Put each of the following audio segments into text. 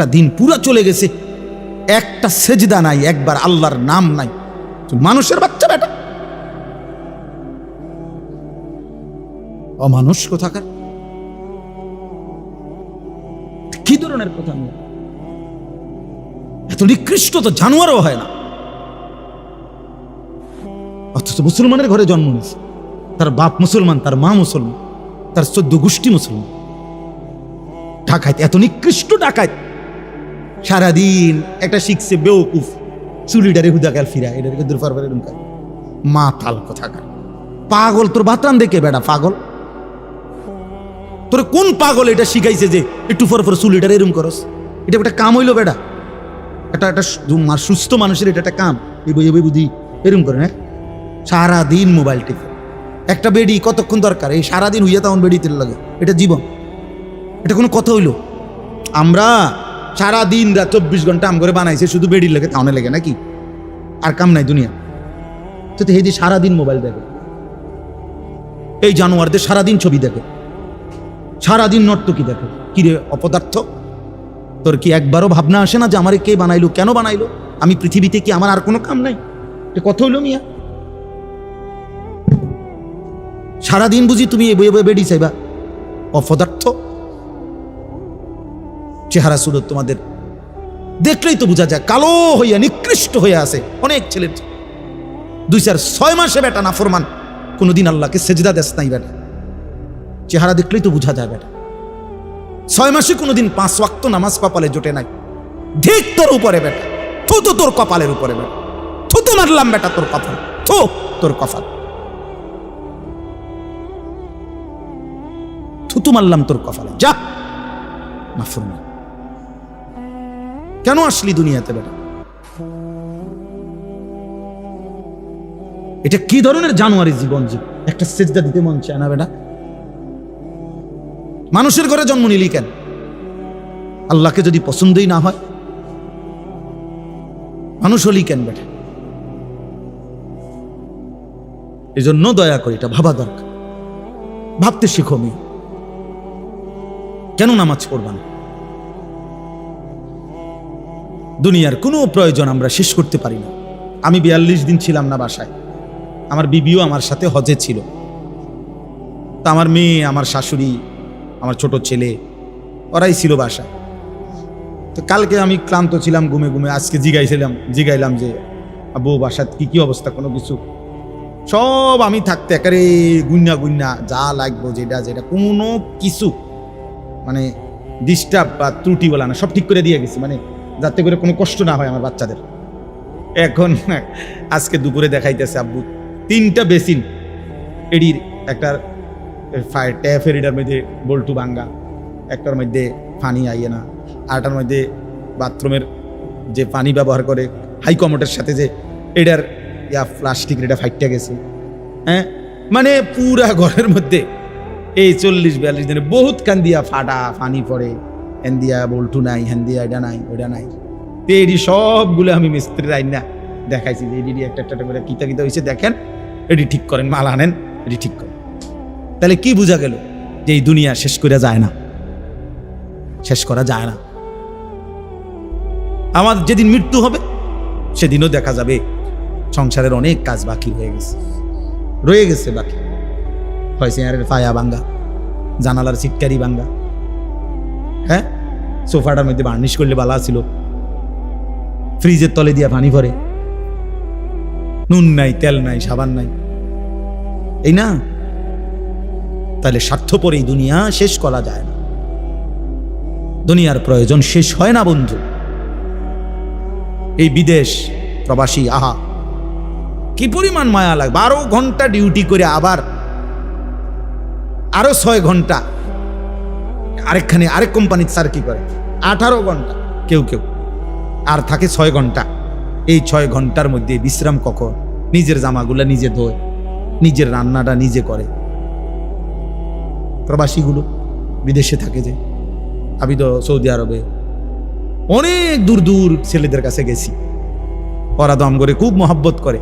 একটা দিন পুরো চলে গেছে, একটা সেজদা নাই, একবার আল্লাহর নাম নাই। মানুষের বাচ্চা বেটা, অমানুষ কোথাকার, কি ধরনের কথা নিয়ে এত নিকৃষ্ট তো জানোয়ারও হয় না, অথচ মুসলমানের ঘরে জন্ম নিয়েছে, তার বাপ মুসলমান, তার মা মুসলমান, তার 14 গোষ্ঠী মুসলমান। ডাকাত, এত নিকৃষ্ট ডাকাত, সারাদিন একটা শিখছে বেওকুফ, চুলিডারে হুদাকাল ফিরা, এটাকে দূর পারবে এরকম মাতাল কোথাকার। পাগল তোর বাতরান দেখে বেটা, পাগল তোর কোন পাগল এটা শিখাইছে যে একটু পর পর চুলিডারে এরকম করস? এটা একটা কাম হইলো বেটা? এটা একটা সুস্থ মানুষের এটা একটা কাম? এই বুদ্ধি এরকম করে না, সারাদিন মোবাইল টিপে। একটা বেডি কতক্ষণ দরকার? এই সারাদিন হইয়া তখন বেডি তেল লাগে, এটা জীবন? এটা কোনো কথা হইলো? আমরা সারাদিন রাত 24 ঘন্টা আম করে বানাইছে শুধু বেডির লাগে, তাহলে লেগে নাকি? আর কাম নাই দুনিয়া? তো হেদি সারাদিন মোবাইল দেখে, এই জানোয়ারদের সারাদিন ছবি দেখে, সারাদিন নর্তকী দেখে। কিরে অপদার্থ, তোর কি একবারও ভাবনা আসে না যে আমারে কে বানাইলো, কেন বানাইলো? আমি পৃথিবীতে কি আমার আর কোনো কাম নাই? এটা কথা হইলো মিয়া? সারাদিন বুঝি তুমি এ বয়ে বয়ে বেডি চাইবা? অপদার্থ চেহারা সুরত তোমাদের দেখলেই তো বোঝা যায়, কালো হইয়া নিকৃষ্ট হইয়া আছে অনেক ছেলের। 2-4-6 মাসে বেটা নাফরমান, কোনোদিন আল্লাহকে সেজদা দেশ নাই বেটা, চেহারা দেখলেই তো বোঝা যায় বেটা। 6 মাসে কোনোদিন 5 ওয়াক্ত নামাজ কপালে জোটে নাই। ঠিক তোর উপরে বেটা, থু তো তোর কপালের উপরে বেটা, থু তো মারলাম বেটা তোর কপাল, থু তোর কপাল, থুতু মারলাম তোর কপালে, যা নাফরমান। কেন আসলি দুনিয়াতে বেটা? এটা কি ধরনের জানোয়ারি জীবন? একটা সেজদা দিতে মন চায় না বেটা? মানুষের ঘরে জন্ম নিলি কেন? আল্লাহকে যদি পছন্দই না হয় মানুষ হলি কেন বেটা? এই জন্য দয়া করে এটা ভাবা দরকার, ভাবতে শিখো। মেয়ে কেন নামাজ পড়বা না? দুনিয়ার কোনো প্রয়োজন আমরা শেষ করতে পারি না। আমি 42 দিন ছিলাম না বাসায়, আমার বিবিও আমার সাথে হজে ছিল। তা আমার মেয়ে, আমার শাশুড়ি, আমার ছোট ছেলে, ওরাই ছিল বাসায়। তো কালকে আমি ক্লান্ত ছিলাম ঘুমে ঘুমে, আজকে জিগাইলাম যে আব্বু বাসার কি অবস্থা, কোনো কিছু? সব আমি থাকতে একেবারে গুন্না যা লাগবো, যেটা কোনো কিছু মানে ডিস্টার্ব বা ত্রুটি বলা না, সব ঠিক করে দিয়ে গেছি, মানে যাতে করে কোনো কষ্ট না হয় আমার বাচ্চাদের। এখন আজকে দুপুরে দেখাইতেছে আব্বু 3টা বেসিন, এডির একটা ট্যাপের এটার মধ্যে বল্টু ভাঙ্গা, একটার মধ্যে পানি আইয়ে না, আরটার মধ্যে বাথরুমের যে পানি ব্যবহার করে হাই কমোটের সাথে যে এটার প্লাস্টিক এটা ফাইটটা গেছে। হ্যাঁ, মানে পুরা ঘরের মধ্যে এই 40-42 দিনে বহুত কান্দিয়া ফাটা পানি পড়ে, হ্যান দিয়া বল্টু নাই, হ্যান দিয়া এটা নাই, ওটা নাই। তো এটি সবগুলো আমি মিস্ত্রির আইন না দেখাইছি যে এটি একটা করে কিতা হয়েছে, দেখেন এটি ঠিক করেন, মাল আনেন, এটি ঠিক করেন। তাহলে কি বোঝা গেল? যে এই দুনিয়া শেষ করা যায় না, শেষ করা যায় না। আমার যেদিন মৃত্যু হবে সেদিনও দেখা যাবে সংসারের অনেক কাজ বাকি রয়ে গেছে বাকি। ফয়সিয়ারের ফায়া ভাঙ্গা, জানালার সিটকারি ভাঙ্গা, হ্যাঁ, সোফাটার মধ্যে বার্নিশ করলে বালা ছিল, ফ্রিজের তলে দিয়া পানি ভরে, নুন নাই, তেল নাই, সাবান নাই, এই না? তাহলে স্বার্থপর এই দুনিয়া শেষ করা যায় না। দুনিয়ার প্রয়োজন শেষ হয় না বন্ধু। এই বিদেশ প্রবাসী, আহা কি পরিমাণ মায়া লাগে। 12 ঘন্টা ডিউটি করে আবার আরো 6 ঘন্টা আরেক কোম্পানির স্যার কি করে 18 ঘন্টা, কেউ আর থাকে 6 ঘন্টা। এই 6 ঘন্টার মধ্যে বিশ্রাম কখন? নিজের জামাগুলা নিজে ধোয়, নিজের রান্নাটা নিজে করে। প্রবাসীগুলো বিদেশে থাকে, যে আমি তো সৌদি আরবে অনেক দূর দূর ছেলেদের কাছে গেছি, ওরা দম করে খুব মহব্বত করে।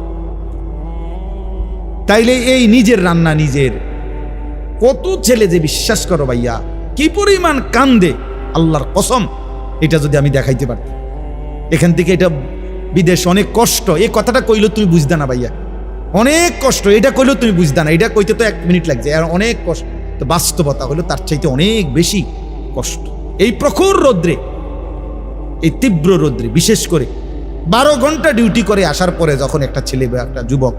তাইলে এই নিজের রান্না নিজের, কত ছেলে যে বিশ্বাস করো ভাইয়া কি পরিমাণ কান্দে, আল্লাহর কসম এটা যদি আমি দেখাইতে পারতাম। এখান থেকে এটা বিদেশ অনেক কষ্ট। এই কথাটা কইলো তুমি বুঝদা না ভাইয়া, অনেক কষ্ট। এটা কইলেও তুমি বুঝদা না, এটা কইতে তো 1 মিনিট লাগছে, আর অনেক কষ্ট। তো বাস্তবতা হলো তার চাইতে অনেক বেশি কষ্ট। এই প্রখর রৌদ্রে, এই তীব্র রৌদ্রে, বিশেষ করে 12 ঘন্টা ডিউটি করে আসার পরে যখন একটা ছেলে বা একটা যুবক,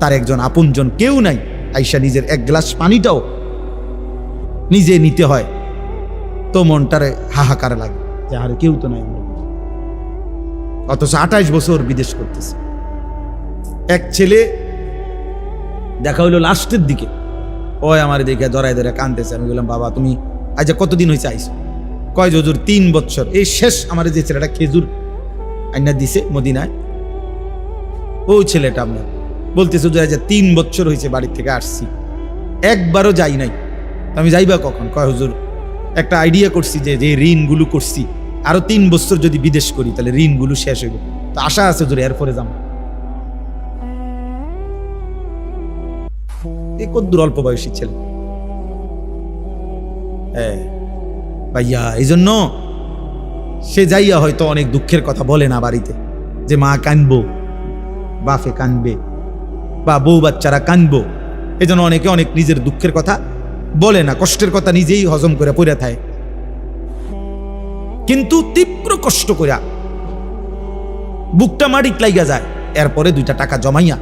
তার একজন আপনজন কেউ নাই, আইসা নিজের 1 গ্লাস পানিটাও নিজে নিতে হয়, তো মনটারে হাহাকার লাগে যে আরে কেউ তো নাই। অথচ 28 বছর বিদেশ করতেছে। এক ছেলে দেখা হইলো লাস্টের দিকে, ওই আমার দেখে ধরায় ধরে কানতেছে। আমি বললাম বাবা তুমি আজ কতদিন হয়েছে আইসো? কয় হুজুর 3 বছর। এই শেষ আমার যে ছেলেটা খেজুর আইনা দিছে মদিনায়, ওই ছেলেটা আপনার বলতেছে যে আজ 3 বছর হয়েছে বাড়ির থেকে আসছি, একবারও যাই নাই। আমি যাইবা কখন? কয় হুজুর একটা আইডিয়া করছি যে যে ঋণগুলো করছি আরো 3 বছর যদি বিদেশ করি তাহলে ঋণগুলো শেষ হইব, তো আশা আছে হুজুর এরপরে যাবো। এই কদ্দুর অল্প বয়সী ছেলে। হ্যাঁ ভাইয়া, এই জন্য সে যাইয়া হয়তো অনেক দুঃখের কথা বলে না বাড়িতে, যে মা কানবো, বাপে কানবে, বা বউ বাচ্চারা কানবো। এই জন্য অনেকে অনেক নিজের দুঃখের কথা বলে না, কষ্টের কথা নিজেই হজম করে পড়ে থাকে। কিন্তু তীব্র কষ্ট করিয়া বুকটা মাটিত লাইগা যায়, এরপরে 2টা টাকা জমাইয়া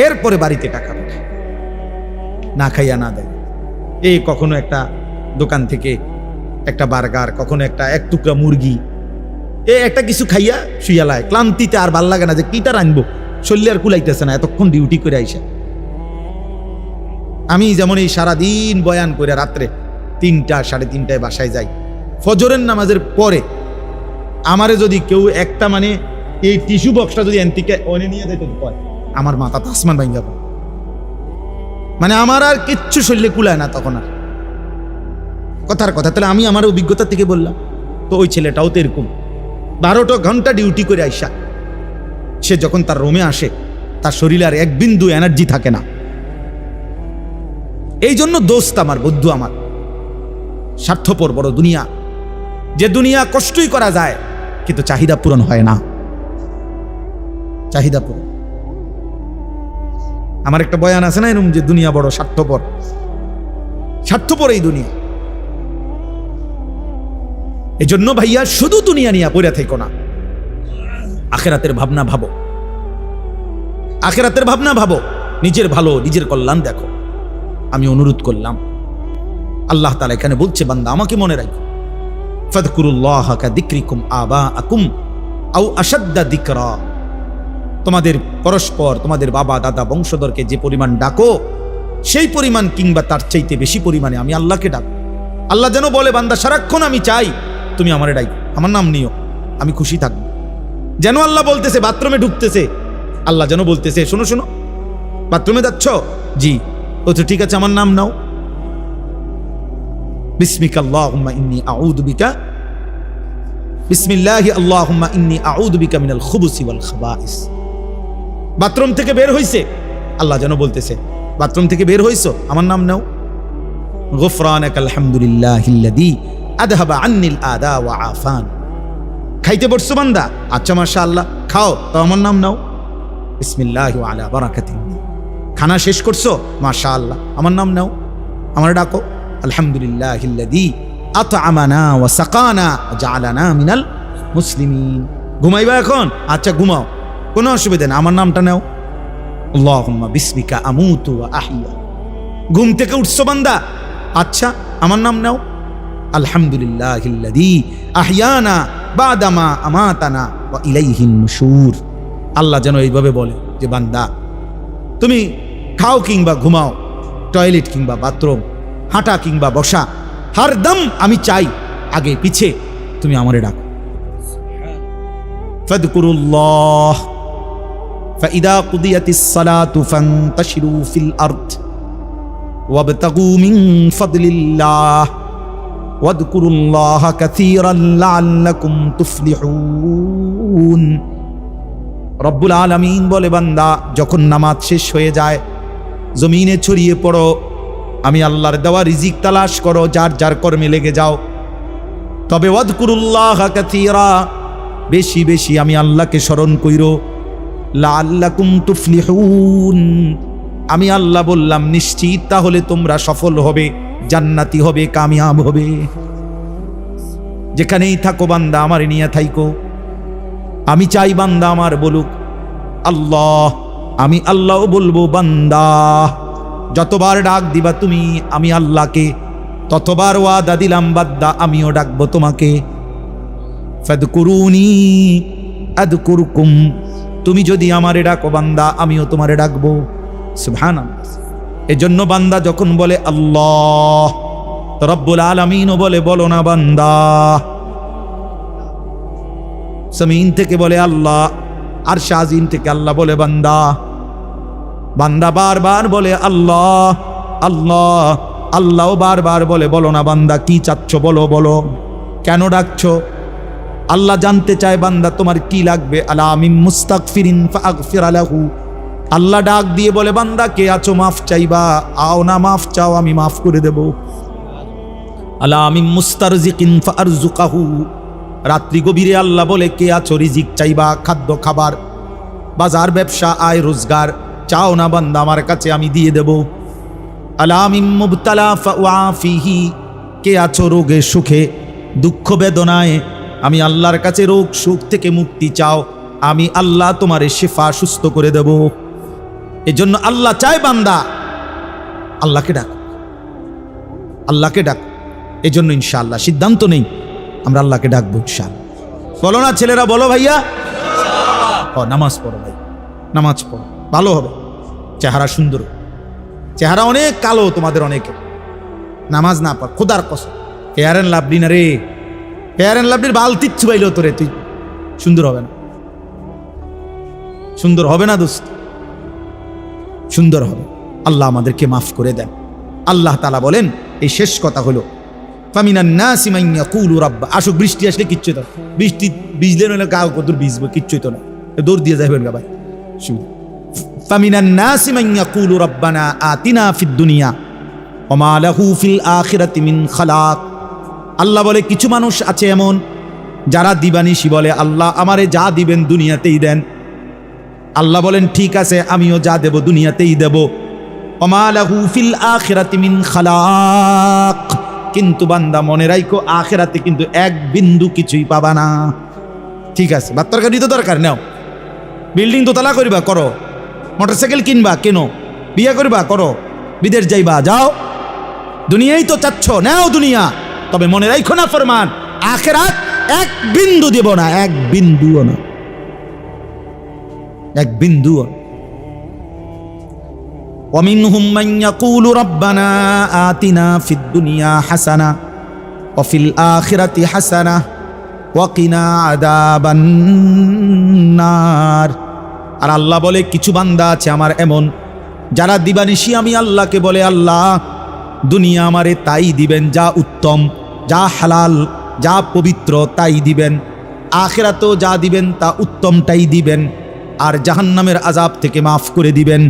এরপরে বাড়িতে টাকা পাঠায়, না খাইয়া না দেয়। এই কখনো একটা দোকান থেকে একটা বার্গার, কখনো একটা 1 টুকরা মুরগি, একটা কিছু খাইয়া শুইয়ালায়। ক্লান্তিতে আর ভাল লাগে না যে কিটা রানবো, শরীরে আর কুলাইতেছে না, এতক্ষণ ডিউটি করে আইসা। আমি যেমন এই সারাদিন বয়ান করে রাত্রে 3টা 3:30টায় বাসায় যাই, ফজরের নামাজের পরে আমারে যদি কেউ একটা মানে এই টিস্যু বক্সটা যদি এনতিকে অনে নিয়ে যেতে পারে, আমার মাথা তো আসমান ভাঙ যাবে। মানে আমার আর কিচ্ছু শরীরে কুলায় না তখন আর। কথার কথা, তাহলে আমি আমার অভিজ্ঞতা থেকে বললাম। তো ওই ছেলেটাও তো এরকম 12টা ঘন্টা ডিউটি করে আইসা সে যখন তার রুমে আসে, তার শরীরে আর 1 বিন্দু এনার্জি থাকে না। এই জন্য দোস্ত আমার, বন্ধু আমার, স্বার্থপর বড় দুনিয়া, যে দুনিয়া কষ্টই করা যায় কিন্তু চাহিদা পূরণ হয় না। চাহিদা পূরণ, আমার একটা বয়ান আছে না এরকম, যে দুনিয়া বড় স্বার্থপর, স্বার্থপর এই দুনিয়া। এই জন্য ভাইয়া শুধু দুনিয়া নিয়ে পড়ে থেকো না, আখিরাতের ভাবনা ভাবো, আখিরাতের ভাবনা ভাবো, নিজের ভালো, নিজের কল্যাণ দেখো। আমি অনুরোধ করলাম, আল্লাহ তাআলা এখানে বলছে বান্দা আমাকে মনে রাখো, ফাযকুরুল্লাহা কাযিকরিকুম আবাআকুম আও আশাদ্দা যিকরা। তোমাদের পরস্পর, তোমাদের বাবা দাদা বংশধরকে যে পরিমাণ ডাকো, সেই পরিমাণ কিংবা তার চাইতে বেশি পরিমাণে আমি আল্লাহকে ডাকো। আল্লাহ যেন বলে বান্দা সারাক্ষণ আমি চাই তুমি আমারে ডাকো, আমার নাম নিও, আমি খুশি থাকবো। যেন আল্লাহ বলতেছে, বাথরুমে ঢুকতেছে, আল্লাহ যেন বলতেছে শোনো শোনো, বাথরুমে যাচ্ছ? জি। ও তো ঠিক আছে, আমার নাম নাও। বিসমিকা আল্লাহুম্মা ইন্নী আউযু বিকা, বিসমিল্লাহি আল্লাহুম্মা ইন্নী আউযু বিকা মিনাল খুবুসি ওয়াল খাবাইস। বাথরুম থেকে বের হইছে, আল্লাহ যেন বলতেছে বাথরুম থেকে বের হইছো, আমার নাম নাও। গুফরানাকাল হামদুলিল্লাহিল্লাযী আযহাবা আন্নিল আদা ওয়া আফান। খাইতে বসছো বান্দা, আচ্ছা মাশাআল্লাহ খাও, তো আমার নাম নাও। বিসমিল্লাহি ওয়া আলা বারাকাতিল্লাহ। খানা শেষ করছো, মাশাআল্লাহ আমার নাম নাও, আমার ডাকো। আলহামদুলিল্লাহিল্লাযী আত'আমানা ওয়া সাকানা ওয়া জাআলানা মিনাল মুসলিমিন। ঘুমাইবা এখন? আচ্ছা ঘুমাও, কোনো অসুবিধা না, আমার নামটা নাও। আল্লাহুম্মা বিসমিকা আমুতু ওয়া আহইয়া। ঘুম থেকে উঠছো বান্দা, আচ্ছা আমার নাম নাও। আলহামদুলিল্লাহিল্লাযী আহইয়ানা বাদামা আমাতানা ওয়া ইলাইহিন নুশুর। আল্লাহ যেন এইভাবে বলে যে বান্দা তুমি খাও কিংবা ঘুমাও, টয়লেট কিংবা বাথরুম, হাঁটা কিংবা বসা, হরদম আমি চাই আগে পিছে তুমি আমারে ডাকো। ফাযকুরুল্লাহ ফাইদা কুদিয়াতিস সালাতু ফান্তাশিরু ফিল আরদ ওয়াবতাগু মিন ফাদলিল্লাহ ওয়াযকুরুল্লাহা কাসীরান লাআল্লাকুম তুফলিহুন। রব্বুল আলামিন বলে বান্দা যখন নামাজ শেষ হয়ে যায়, জমিনে ছড়িয়ে পড়ো, আমি আল্লাহর দেওয়া রিজিক তালাশ করো, যার যার কর্মে লেগে যাও। তবে ওয়াদকুরুল্লাহ কাসীরা, বেশি বেশি আমি আল্লাহকে স্মরণ কইরো, লাআল্লাকুম তুফলিহুন, আমি আল্লাহ বললাম নিশ্চিত তাহলে তোমরা সফল হবে, জান্নাতি হবে, কামিয়াব হবে। যেখানেই থাকো বান্দা আমার নিয়ে থাইকো। আমি চাই বান্দা আমার বলুক আল্লাহ, আমি আল্লাহও বলবো বান্দা। যতবার ডাক দিবা তুমি আমি আল্লাহকে, ততবার ওয়াদা দিলাম বান্দা আমিও ডাকবো তোমাকে। ফাদকুরুনি আযকুরকুম, তুমি যদি আমারে ডাকো বান্দা আমিও তোমারে ডাকবো। সুবহানাল্লাহ। এজন্য বান্দা যখন বলে আল্লাহ, তো রব্বুল আলামিনও বলে বলো না বান্দা। জমিন থেকে বলে আল্লাহ, আরশ আজিম থেকে আল্লাহ বলে বান্দা। বান্দা বারবার বলে আল্লাহ আল্লাহ, আল্লাহও বারবার বলে বলো না বান্দা কি চাচ্ছ বলো, বলো কেন ডাকছো। আল্লাহ জানতে চায় বান্দা তোমার কি লাগবে। আলা মিন মুস্তাগফিরিন ফাগফির লাহু, আল্লাহ ডাক দিয়ে বলে বান্দা কে আছো মাফ চাইবা, আও না মাফ চাও আমি মাফ করে দেব। আলা মিন মুস্তারজিকিন ফারজুকাহু, রাত্রি গভীরে আল্লাহ বলে কে আছো রিজিক চাইবা, খাদ্য খাবার বাজার ব্যবসা আয় রোজগার চাও না বান্দা আমার কাছে আমি দিয়ে দেব। আলা মিন মুবতালা ফাআফিহি, কে আছো রোগে সুখে দুঃখ বেদনায়, আমি আল্লাহর কাছে রোগ সুখ থেকে মুক্তি চাও, আমি আল্লাহ তোমারে শিফা সুস্থ করে দেব। এজন্য আল্লাহ চায় বান্দা আল্লাহকে ডাক, আল্লাহকে ডাক। এজন্য ইনশাআল্লাহ সিদ্ধান্ত নেই আমরা আল্লাহকে ডাকবো ইনশাআল্লাহ। বলো না ছেলেরা, বলো ভাইয়া। নামাজ পড়ো ভাই, নামাজ পড়ো, ভালো হবে। চেহারা সুন্দর, চেহারা অনেক কালো তোমাদের অনেকে, নামাজ না পড় খোদার কসম। ফেয়ার অ্যান্ড লাভলি না রে, ফেয়ার অ্যান্ড লাভলির বালতি ছুবাইল তোরে, তুই সুন্দর হবে না, সুন্দর হবে না দোস্ত, সুন্দর হবে। আল্লাহ আমাদেরকে মাফ করে দেন। আল্লাহ তাআলা বলেন, এই শেষ কথা হলো ফামিনান নাসি মান ইয়াকুলু রাব্বা, আসুক বৃষ্টি আসলে কিচ্ছু তো, বৃষ্টি ভিজলে নইলে গাও কদর ভিজবে, কিচ্ছুই তো না, দৌড় দিয়ে যাবেন গা ভাই। ফামিনান নাসি মান ইয়াকুলু রাব্বানা আতিনা ফিদ দুনিয়া ওয়া মা লাহু ফিল আখিরাতি মিন খালাক। আল্লাহ বলে কিছু মানুষ আছে এমন যারা দিবানিশি বলে আল্লাহ আমারে যা দিবেন দুনিয়াতেই দেন। আল্লাহ বলেন ঠিক আছে আমিও যা দেব দুনিয়াতেই দেব। ওয়া মা লাহু ফিল আখিরাতি মিন খালাক, কিন্তু বান্দা মনে রাখো আখিরাতে কিন্তু এক বিন্দু কিছুই পাবা না। ঠিক আছে, বাত্তর গাড়ি তো দরকার নাও, বিল্ডিং দোতলা করিবা করো, মোটরসাইকেল কিনবা কেন, বিয়ে করবা করো, বিদেশ যাইবা যাও, দুনিয়াই তো চাচ্ছ নাও দুনিয়া, তবে মনে রাখো না ফরমান আখিরাত এক বিন্দু দেব না, এক বিন্দুও না, এক বিন্দুও। ومنهم من يقول ربنا آتنا في الدنيا حسنة وفي الآخرة حسنة وقنا عذاب النار। আর আল্লাহ বলে কিছু বান্দা আছে আমার এমন যারা দিবানিশি আমি আল্লাহকে বলে আল্লাহ দুনিয়া আমারে তাই দিবেন যা উত্তম, যা হালাল, যা পবিত্র তাই দিবেন, আখিরাতেও যা দিবেন তা উত্তমটাই দিবেন, আর জাহান্নামের আযাব থেকে মাফ করে দিবেন।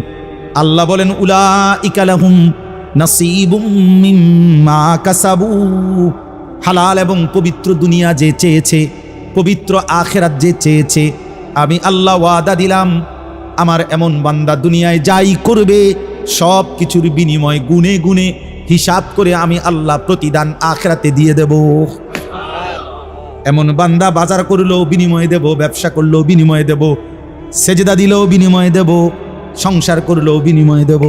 আল্লাহ বলেন উলাইকা লাহুম নাসীবুম মিম্মা কাসাবু, হালাল এবং পবিত্র দুনিয়া যে চেয়েছে, পবিত্র আখিরাত যে চেয়েছে, আমি আল্লাহ ওয়াদা দিলাম আমার এমন বান্দা দুনিয়ায় যাই করবে সব কিছুর বিনিময় গুনে গুনে হিসাব করে আমি আল্লাহ প্রতিদান আখিরাতে দিয়ে দেব। এমন বান্দা বাজার করলেও বিনিময় দেব, ব্যবসা করলেও বিনিময় দেব, সেজদা দিলেও বিনিময় দেব, সংসার করলেও বিনিময় দেব।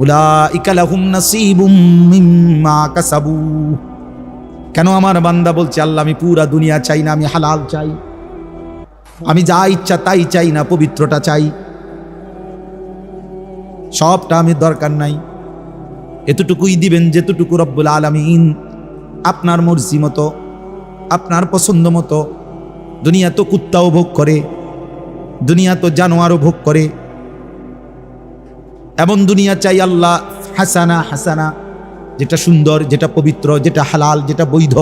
উলাইকা লাহুম নাসীবুম মিম্মা কাসাবু। কেন আমার বান্দা বলছে আল্লাহ আমি পুরা দুনিয়া চাই না, আমি হালাল চাই, আমি যা ইচ্ছা তাই চাই না, পবিত্রটা চাই, সবটা আমি দরকার নাই, এতটুকুই দিবেন যেতটুকু রব্বুল আলামিন আপনার মর্জি মতো, আপনার পছন্দ মতো। দুনিয়া তো কুত্তাও ভোগ করে, দুনিয়া তো জানোয়ারও ভোগ করে, এমন দুনিয়া চাই আল্লাহ হাসানা, হাসানা যেটা সুন্দর, যেটা পবিত্র, যেটা হালাল, যেটা বৈধ।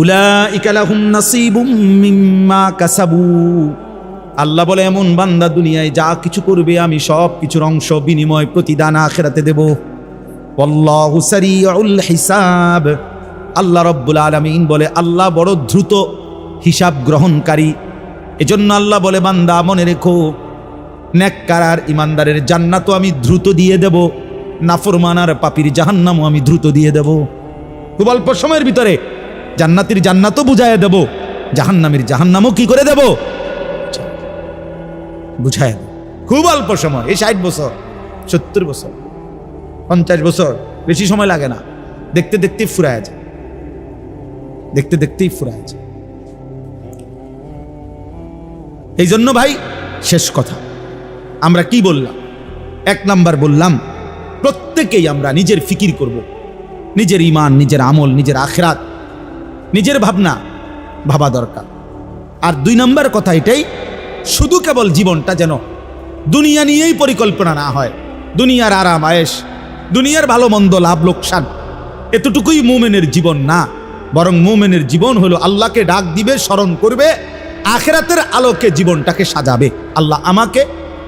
উলাইকা লাহুম নাসীবুম মিম্মা কাসাবু। আল্লাহ বলে এমন বান্দা দুনিয়ায় যা কিছু করবে আমি সব কিছুর অংশ বিনিময় প্রতিদান আখিরাতে দেব। ওয়াল্লাহু সারিউল হিসাব। আল্লাহ রাব্বুল আলামিন বলে আল্লাহ বড় দ্রুত হিসাব গ্রহণকারী। এজন্য আল্লাহ বলে বান্দা মনে রেখো, নেককার আর ইমানদারের জান্নাতও আমি দ্রুত দিয়ে দেব, নাফরমান আর পাপীর জাহান্নামও আমি দ্রুত দিয়ে দেব। খুব অল্প সময়ের ভিতরে জান্নাতীর জান্নাতও বুঝাইয়া দেব, জাহান্নামীর জাহান্নামও কি করে দেব, বুঝাইয়া দেব। খুব অল্প সময়, এই 60 বছর 70 বছর 50 বছর, বেশি সময় লাগে না। দেখতে দেখতেই ফুরায় যায়, দেখতে দেখতেই ফুরায় যায়। এই জন্য ভাই শেষ কথা আমরা কি বললাম? 1 নাম্বার বললাম প্রত্যেকেই আমরা নিজের ফিকির করব, নিজের ঈমান, নিজের আমল, নিজের আখিরাত, নিজের ভাবনা ভাবা দরকার। আর 2 নাম্বার কথা এটাই, শুধু কেবল জীবনটা যেন দুনিয়া নিয়েই পরিকল্পনা না হয়, দুনিয়ার আরাম আয়েশ, দুনিয়ার ভালো মন্দ লাভ লোকসান, এতটুকুই মুমিনের জীবন না। বরং মুমিনের জীবন হলো আল্লাহকে ডাক দিবে, স্মরণ করবে, আখিরাতের আলোকে জীবনটাকে সাজাবে। আল্লাহ আমাকে,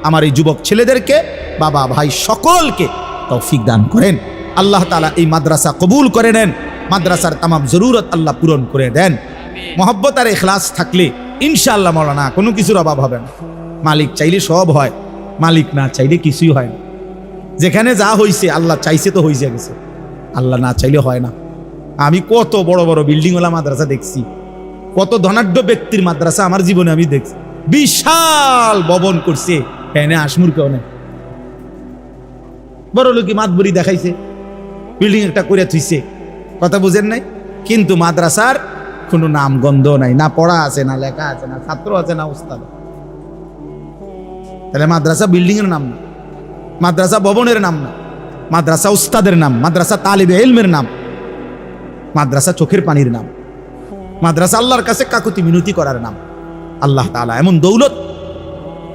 আমার এই যুবক ছেলেদেরকে, বাবা ভাই সকলকে তৌফিক দান করেন। আল্লাহ তাআলা এই মাদ্রাসা কবুল করে নেন, মাদ্রাসার তামাম জরুরত আল্লাহ পূরণ করে দেন। মহব্বত আর ইখলাস থাকলে ইনশাআল্লাহ মাওলানা কোনো কিছুর অভাব হবে না। মালিক চাইলে সব হয়, মালিক না চাইলে কিছুই হয় না। যেখানে যা হইছে আল্লাহ চাইছে তো হইছে গেছে, আল্লাহ না চাইলে হয় না। আমি কত বড় বড় বিল্ডিংওয়ালা মাদ্রাসা দেখছি, কত ধনাঢ্য ব্যক্তির মাদ্রাসা আমার জীবনে আমি দেখছি। বিশাল ভবন করছে, এনে আসমুর কেউ নেই, বড় লোকই মাতবরি দেখাইছে, বিল্ডিং একটা করে থুইছে, কথা বুঝেন নাই। কিন্তু মাদ্রাসার কোনো নাম গন্ধ নাই, না পড়া আছে, না লেখা আছে, না ছাত্র আছে, না উস্তাদ। তাহলে মাদ্রাসা বিল্ডিং এর নাম না, মাদ্রাসা ভবনের নাম না, মাদ্রাসা উস্তাদের নাম, মাদ্রাসা তালিবে ইলমের নাম, মাদ্রাসা চোখের পানির নাম, মাদ্রাসা আল্লাহর কাছে কাকুতি মিনতি করার নাম। আল্লাহ তাআলা এমন দৌলত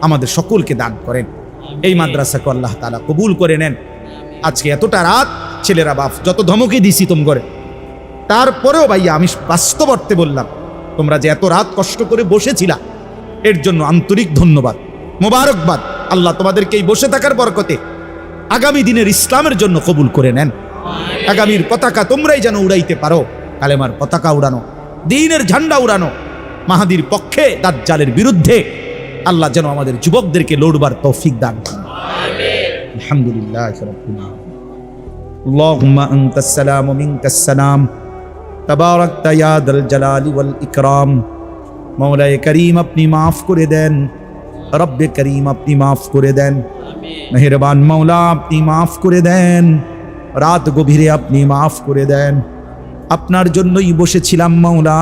আমাদের সকলকে দান করেন। এই মাদ্রাসাকে আল্লাহ তাআলা কবুল করে নেন। আজকে এতটা রাত ছেলেরা বাপ যত ধমকে দিছি তোম করে, তারপরেও ভাইয়া আমি বাস্তব অর্থে বললাম, তোমরা যে এত রাত কষ্ট করে বসেছিলা এর জন্য আন্তরিক ধন্যবাদ, মোবারকবাদ। আল্লাহ তোমাদেরকে এই বসে থাকার বরকতে আগামী দিনের ইসলামের জন্য কবুল করে নেন। আগামীর পতাকা তোমরাই যেন উড়াইতে পারো, কালেমার পতাকা উড়ানো, দ্বীনের ঝান্ডা উড়ানো, মাহাদির পক্ষে দাজ্জালের বিরুদ্ধে আল্লাহ যেন আমাদের যুবকদেরকে লড়বার তৌফিক দান করেন। আলহামদুলিল্লাহ রাব্বিল আলামিন। আল্লাহুম্মা আনতাস সালাম ওয়া মিনকাস সালাম, তাবারাকতা ইয়া দাল জালালি ওয়াল ইকরাম। মাওলায়ে করিম আপনি মাফ করে দেন, রব্বে করিম আপনি মাফ করে দেন, মেহেরবান মাওলা আপনি মাফ করে দেন, রাত গভীরে আপনি মাফ করে দেন। আপনার জন্যই বসেছিলাম মাওলা,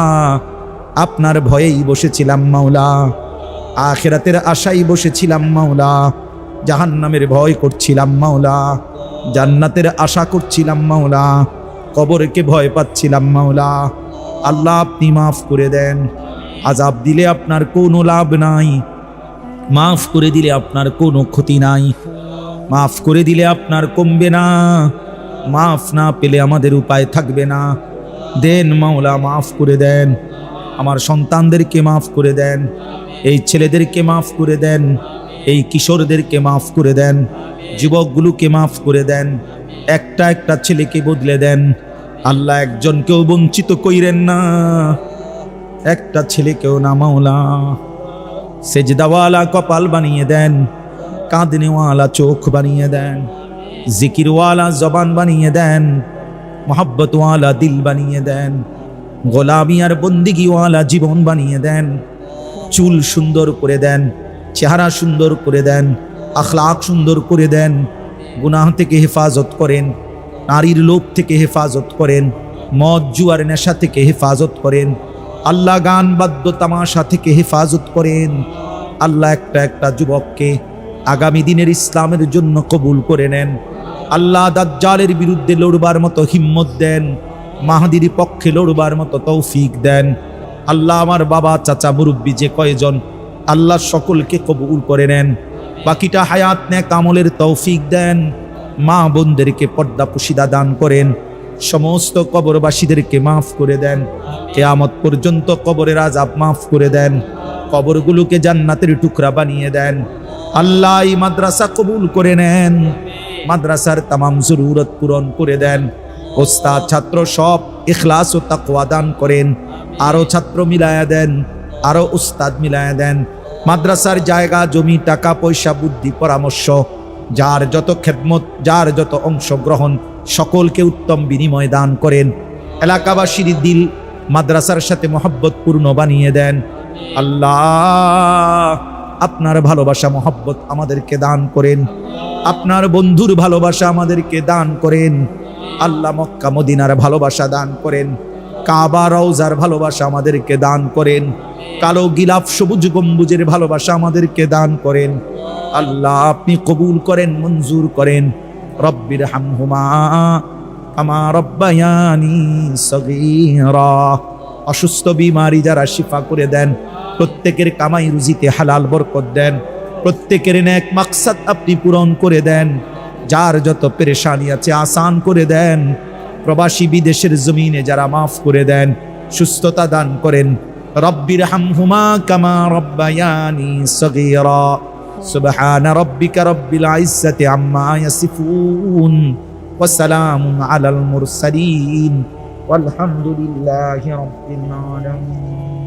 আপনার ভয়েই বসেছিলাম মাওলা, আখিরাতের আশায় বসেছিলাম মাওলা, জাহান্নামের ভয় করছিলাম মাওলা, জান্নাতের আশা করছিলাম মাওলা, কবরকে ভয় পাচ্ছিলাম মাওলা। আল্লাহ আপনি মাফ করে দেন। আযাব দিলে আপনার কোনো লাভ নাই, মাফ করে দিলে আপনার কোনো ক্ষতি নাই, মাফ করে দিলে আপনার কমবে না, মাফ না পেলে আমাদের উপায় থাকবে না। দেন মাওলা, মাফ করে দেন। আমার সন্তানদেরকে মাফ করে দেন, এই ছেলেদেরকে মাফ করে দেন, এই কিশোরদেরকে মাফ করে দেন, যুবকগুলোকে মাফ করে দেন, একটা একটা ছেলেকে বদলে দেন। আল্লাহ একজনকেও বঞ্চিত কইরেন না, একটা ছেলেকেও না মাওলা। সেজদাওয়ালা কপাল বানিয়ে দেন, কাঁদনেওয়ালা চোখ বানিয়ে দেন, জিকিরওয়ালা জবান বানিয়ে দেন, মোহাব্বতওয়ালা দিল বানিয়ে দেন, গোলামি আর বন্দিগিওয়ালা জীবন বানিয়ে দেন। চুল সুন্দর করে দেন, চেহারা সুন্দর করে দেন, আখলাক সুন্দর করে দেন। গুনাহ থেকে হেফাজত করেন, নারীর লোভ থেকে হেফাজত করেন, মদ জুয়ার নেশা থেকে হেফাজত করেন, আল্লাহ গান বাদ্য তামাশা থেকে হেফাজত করেন। আল্লাহ একটা একটা যুবককে আগামী দিনের ইসলামের জন্য কবুল করে নেন। আল্লাহ দাজ্জালের বিরুদ্ধে লড়বার মতো হিম্মত দেন, মাহদির পক্ষে লড়বার মতো তৌফিক দেন। আল্লাহ আমার বাবা চাচা মুরব্বী যে কয়জন, আল্লাহ সকলকে কবুল করে নেন। বাকিটা হায়াত নেক আমলের তৌফিক দেন। মা বোনদেরকে পর্দা পুশিদা দান করেন। সমস্ত কবরবাসীদেরকে মাফ করে দেন। কিয়ামত পর্যন্ত কবরের আযাব মাফ করে দেন। কবরগুলোকে জান্নাতের টুকরা বানিয়ে দেন। আল্লাহ এই মাদ্রাসা কবুল করে নেন। মাদ্রাসার তামাম জরুরত পূরণ করে দেন। ওস্তাদ ছাত্র সব ইখলাস ও তাকওয়া দান করেন। আরো ছাত্র মিলায়া দেন, আরো উস্তাদ মিলায়া দেন। মাদ্রাসার জায়গা জমি টাকা পয়সা বুদ্ধি পরামর্শ যার যত খেদমত যার যত অংশগ্রহণ সকলকে উত্তম বিনিময় দান করেন। এলাকাবাসীর দিল মাদ্রাসার সাথে মহব্বত পূর্ণ বানিয়ে দেন। আল্লাহ আপনার ভালোবাসা মহব্বত আমাদেরকে দান করেন, আপনার বন্ধুর ভালোবাসা আমাদেরকে দান করেন। আল্লাহ মক্কা মদিনার ভালোবাসা দান করেন, কাবা রওজার ভালোবাসা আমাদেরকে দান করেন, কালো গিলাফ সবুজ গম্বুজের ভালোবাসা আমাদেরকে দান করেন। আল্লাহ আপনি কবুল করেন, মঞ্জুর করেন। রব্বির হামহুমা কামা রব্বায়ানি সগীরা। অসুস্থ বিমারি যারা শিফা করে দেন, প্রত্যেকের কামাই রুজিতে হালাল বরকত দেন, প্রত্যেকের নেক মাকসাদ আপনি পূরণ করে দেন। যার যত পেরেশানি আছে আসান করে দেন। প্রবাসী বিদেশের জমিনে যারা মাফ করে দেন, সুস্থতা দান করেন। রব্বির হামহুমা কামা রব্বায়ানি সগীরা। সুবহান রাব্বিকা রব্বিল ইজ্জাতি আম্মা ইয়াসিফুন ওয়া সালামুন আলাল মুরসালিন ওয়ালহামদুলিল্লাহি রাব্বিল আলামিন।